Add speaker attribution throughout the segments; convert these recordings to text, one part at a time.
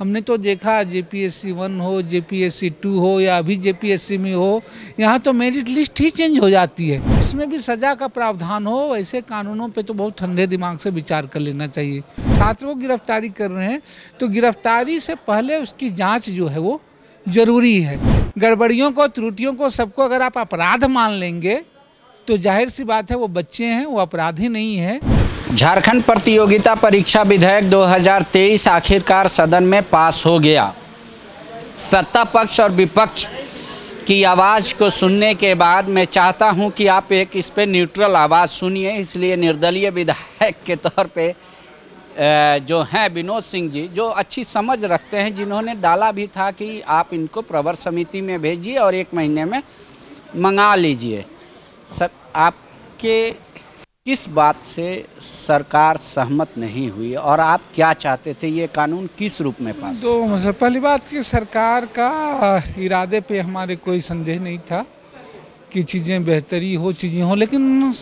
Speaker 1: हमने तो देखा जेपीएससी 1 हो, जेपीएससी 2 हो या अभी जेपीएससी में हो, यहाँ तो मेरिट लिस्ट ही चेंज हो जाती है। इसमें भी सजा का प्रावधान हो, वैसे कानूनों पे तो बहुत ठंडे दिमाग से विचार कर लेना चाहिए। छात्रों को गिरफ्तारी कर रहे हैं तो गिरफ्तारी से पहले उसकी जाँच जो है वो जरूरी है। गड़बड़ियों को, त्रुटियों को, सबको अगर आप अपराध मान लेंगे तो जाहिर सी बात है वो बच्चे हैं, वो अपराधी नहीं है।
Speaker 2: झारखंड प्रतियोगिता परीक्षा विधेयक 2023 आखिरकार सदन में पास हो गया। सत्ता पक्ष और विपक्ष की आवाज़ को सुनने के बाद मैं चाहता हूं कि आप एक इस पे न्यूट्रल आवाज़ सुनिए। इसलिए निर्दलीय विधायक के तौर पे जो हैं विनोद सिंह जी, जो अच्छी समझ रखते हैं, जिन्होंने डाला भी था कि आप इनको प्रवर समिति में भेजिए और 1 महीने में मंगा लीजिए। सर, आपके किस बात से सरकार सहमत नहीं हुई और आप क्या चाहते थे, ये कानून किस रूप में पास?
Speaker 1: तो पहली बात कि सरकार का इरादे पे हमारे कोई संदेह नहीं था कि चीज़ें बेहतरी हो, चीज़ें हो, लेकिन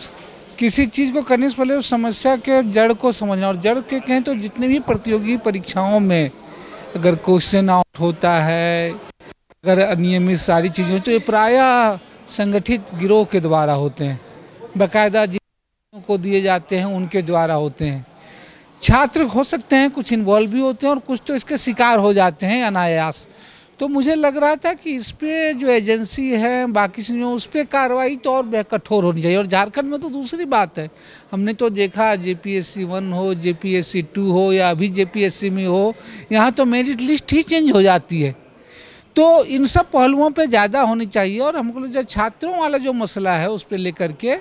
Speaker 1: किसी चीज़ को करने से पहले उस समस्या के जड़ को समझना। और जड़ के कहें तो जितने भी प्रतियोगी परीक्षाओं में अगर क्वेश्चन आउट होता है, अगर अनियमित सारी चीज़ें तो ये प्रायः संगठित गिरोह के द्वारा होते हैं, बाकायदा को दिए जाते हैं उनके द्वारा होते हैं। छात्र हो सकते हैं कुछ इन्वॉल्व भी होते हैं और कुछ तो इसके शिकार हो जाते हैं अनायास। तो मुझे लग रहा था कि इस पे जो एजेंसी है, बाकी चीज़ों उस पर कार्रवाई तो और कठोर होनी चाहिए। और झारखंड में तो दूसरी बात है, हमने तो देखा जेपीएससी 1 हो, जेपीएससी 2 हो या अभी जेपीएससी में हो, यहाँ तो मेरिट लिस्ट ही चेंज हो जाती है। तो इन सब पहलुओं पे ज़्यादा होनी चाहिए। और हमको जो छात्रों वाला जो मसला है उस पर लेकर के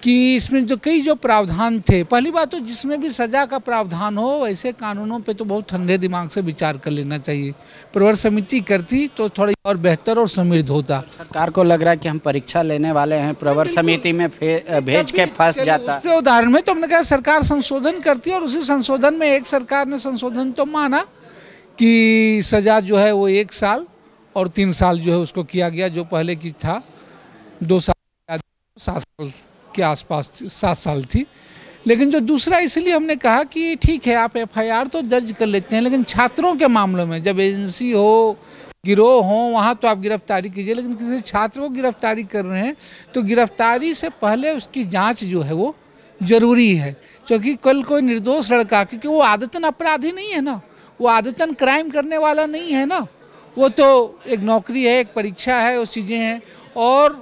Speaker 1: कि इसमें जो कई जो प्रावधान थे, पहली बात तो जिसमें भी सजा का प्रावधान हो, वैसे कानूनों पे तो बहुत ठंडे दिमाग से विचार कर लेना चाहिए। प्रवर समिति करती तो थोड़ी और बेहतर और समृद्ध होता।
Speaker 2: सरकार को लग रहा है कि हम परीक्षा लेने वाले हैं, प्रवर समिति में भेज के फंस जाता।
Speaker 1: उस उदाहरण में तो हमने कहा सरकार संशोधन करती है और उसी संशोधन में एक सरकार ने संशोधन तो माना कि सजा जो है वो 1 साल और 3 साल जो है उसको किया गया, जो पहले की था 2 साल 7 साल के आसपास 7 साल थी। लेकिन जो दूसरा, इसलिए हमने कहा कि ठीक है आप एफआईआर तो दर्ज कर लेते हैं, लेकिन छात्रों के मामलों में जब एजेंसी हो, गिरोह हो, वहाँ तो आप गिरफ्तारी कीजिए। लेकिन किसी छात्र को गिरफ्तारी कर रहे हैं तो गिरफ्तारी से पहले उसकी जांच जो है वो ज़रूरी है। क्योंकि कल कोई निर्दोष लड़का, क्योंकि वो आदतन अपराधी नहीं है ना, वो आदतन क्राइम करने वाला नहीं है ना, वो तो एक नौकरी है, एक परीक्षा है, वो चीज़ें हैं। और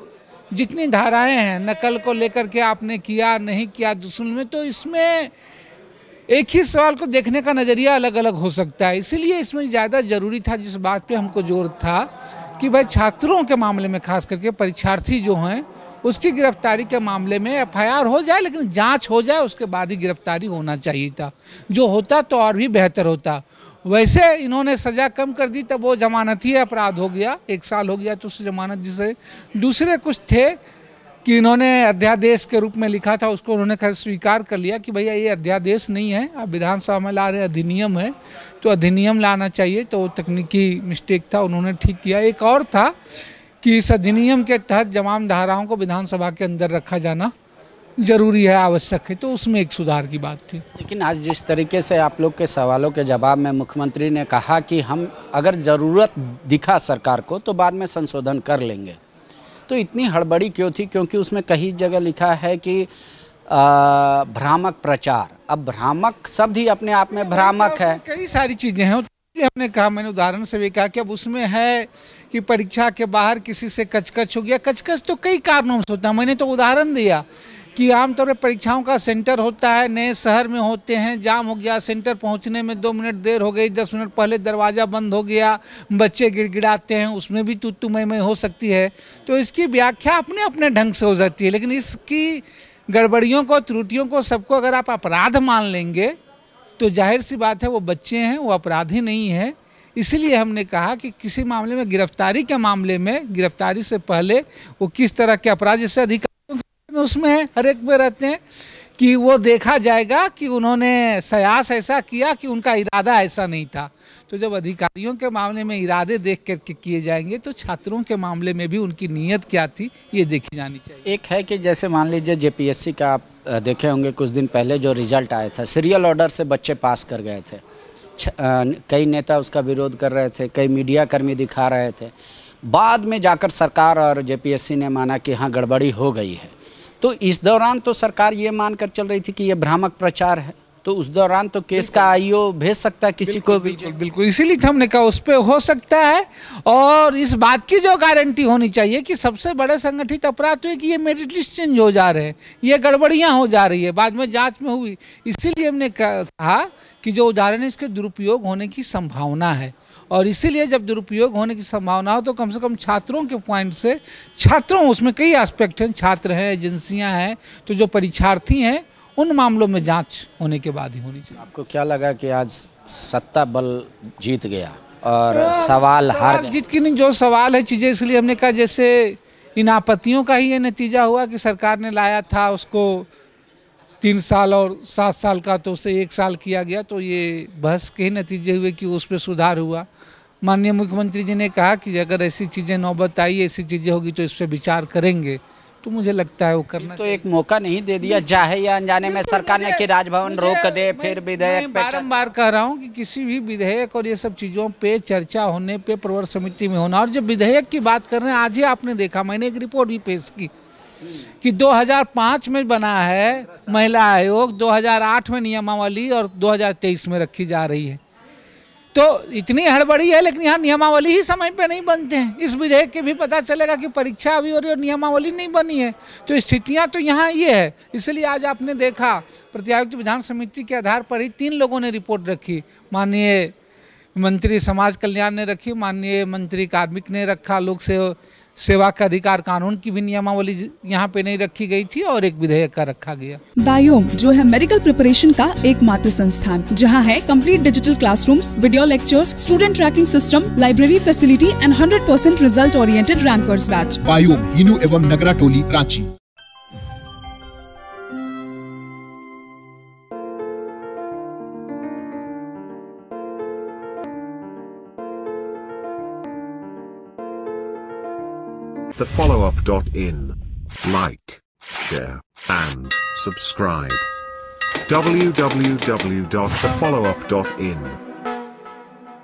Speaker 1: जितनी धाराएं हैं नकल को लेकर के आपने किया नहीं किया जुस्म में, तो इसमें एक ही सवाल को देखने का नज़रिया अलग अलग हो सकता है। इसीलिए इसमें ज़्यादा ज़रूरी था, जिस बात पे हमको जोर था कि भाई छात्रों के मामले में खास करके परीक्षार्थी जो हैं उसकी गिरफ्तारी के मामले में एफआईआर हो जाए, लेकिन जांच हो जाए, उसके बाद ही गिरफ्तारी होना चाहिए था। जो होता तो और भी बेहतर होता। वैसे इन्होंने सज़ा कम कर दी, तब वो जमानती अपराध हो गया, 1 साल हो गया तो उससे जमानत। जिसे दूसरे कुछ थे कि इन्होंने अध्यादेश के रूप में लिखा था, उसको उन्होंने स्वीकार कर लिया कि भैया ये अध्यादेश नहीं है, आप विधानसभा में ला रहे अधिनियम है, तो अधिनियम लाना चाहिए। तो तकनीकी मिस्टेक था, उन्होंने ठीक किया। एक और था कि इस अधिनियम के तहत तमाम धाराओं को विधानसभा के अंदर रखा जाना जरूरी है, आवश्यक है, तो उसमें एक सुधार की बात थी।
Speaker 2: लेकिन आज जिस तरीके से आप लोग के सवालों के जवाब में मुख्यमंत्री ने कहा कि हम अगर ज़रूरत दिखा सरकार को तो बाद में संशोधन कर लेंगे, तो इतनी हड़बड़ी क्यों थी? क्योंकि उसमें कई जगह लिखा है कि भ्रामक प्रचार। अब भ्रामक शब्द ही अपने आप में भ्रामक है,
Speaker 1: कई सारी चीज़ें हैं। हमने कहा, मैंने उदाहरण से भी कहा कि अब उसमें है कि परीक्षा के बाहर किसी से कचकच हो गया। कचकच तो कई कारणों से होता है। मैंने तो उदाहरण दिया कि आमतौर पर परीक्षाओं का सेंटर होता है, नए शहर में होते हैं, जाम हो गया, सेंटर पहुंचने में 2 मिनट देर हो गई, 10 मिनट पहले दरवाज़ा बंद हो गया, बच्चे गिड़गिड़ाते हैं, उसमें भी तू मैं हो सकती है। तो इसकी व्याख्या अपने अपने ढंग से हो सकती है, लेकिन इसकी गड़बड़ियों को, त्रुटियों को, सबको अगर आप अपराध मान लेंगे तो जाहिर सी बात है वो बच्चे हैं, वो अपराधी नहीं है। इसलिए हमने कहा कि किसी मामले में, गिरफ्तारी के मामले में, गिरफ्तारी से पहले वो किस तरह के अपराध, जैसे अधिकारियों में उसमें है, हर एक में रहते हैं कि वो देखा जाएगा कि उन्होंने सयास ऐसा किया कि उनका इरादा ऐसा नहीं था। तो जब अधिकारियों के मामले में इरादे देख करके किए जाएंगे तो छात्रों के मामले में भी उनकी नीयत क्या थी ये देखी जानी चाहिए।
Speaker 2: एक है कि जैसे मान लीजिए जेपीएससी का आप देखे होंगे कुछ दिन पहले जो रिजल्ट आया था, सीरियल ऑर्डर से बच्चे पास कर गए थे। कई नेता उसका विरोध कर रहे थे, कई मीडिया कर्मी दिखा रहे थे। बाद में जाकर सरकार और जेपीएससी ने माना कि हाँ गड़बड़ी हो गई है। तो इस दौरान तो सरकार ये मानकर चल रही थी कि ये भ्रामक प्रचार है, तो उस दौरान तो केस का आईओ भेज सकता है किसी को भी।
Speaker 1: बिल्कुल, इसीलिए हमने कहा उस पर हो सकता है। और इस बात की जो गारंटी होनी चाहिए कि सबसे बड़े संगठित अपराध तो है कि ये मेरिट लिस्ट चेंज हो जा रहे हैं, ये गड़बड़ियां हो जा रही है, बाद में जांच में हुई। इसीलिए हमने कहा कि जो उदाहरण है इसके दुरुपयोग होने की संभावना है, और इसीलिए जब दुरुपयोग होने की संभावना हो तो कम से कम छात्रों के पॉइंट से, छात्रों उसमें कई एस्पेक्ट हैं, छात्र हैं, एजेंसियां हैं, तो जो परीक्षार्थी हैं उन मामलों में जांच होने के बाद ही होनी चाहिए।
Speaker 2: आपको क्या लगा कि आज सत्ता बल जीत गया और सवाल हार
Speaker 1: जीत की नहीं, जो सवाल है चीज़ें, इसलिए हमने कहा जैसे इन आपत्तियों का ही ये नतीजा हुआ कि सरकार ने लाया था उसको 3 साल और 7 साल का, तो उसे 1 साल किया गया, तो ये बहस के ही नतीजे हुए कि उस पर सुधार हुआ। माननीय मुख्यमंत्री जी ने कहा कि अगर ऐसी चीज़ें नौबत आई, ऐसी चीज़ें होगी तो इस पर विचार करेंगे, तो मुझे लगता है वो करना
Speaker 2: तो एक मौका नहीं दे दिया चाहे या अनजाने में सरकार ने कि राजभवन रोक दे, फिर विधेयक पे
Speaker 1: बारंबार कह रहा हूँ कि किसी भी विधेयक और ये सब चीज़ों पे चर्चा होने पे प्रवर समिति में होना। और जब विधेयक की बात कर रहे हैं, आज ही आपने देखा, मैंने एक रिपोर्ट भी पेश की कि 2005 में बना है महिला आयोग, 2008 में नियमावली और 2023 में रखी जा रही है। तो इतनी हड़बड़ी है, लेकिन यहाँ नियमावली ही समय पे नहीं बनते हैं। इस विधेयक के भी पता चलेगा कि परीक्षा अभी हो रही है और नियमावली नहीं बनी है, तो स्थितियाँ तो यहाँ ये है। इसलिए आज आपने देखा प्रत्यायुक्त विधान समिति के आधार पर ही 3 लोगों ने रिपोर्ट रखी। माननीय मंत्री समाज कल्याण ने रखी, माननीय मंत्री कार्मिक ने रखा, लोक सेवा का अधिकार कानून की भी नियमावली यहाँ पे नहीं रखी गई थी, और एक विधेयक का रखा गया।
Speaker 3: बायोम जो है मेडिकल प्रिपरेशन का एकमात्र संस्थान जहाँ है complete digital classrooms, video lectures, student tracking system, library facility and 100% result oriented rankers batch.
Speaker 4: Biome, Hinoo एवं नगरा टोली, Ranchi.
Speaker 5: thefollowup.in. Like, share, and subscribe. www.thefollowup.in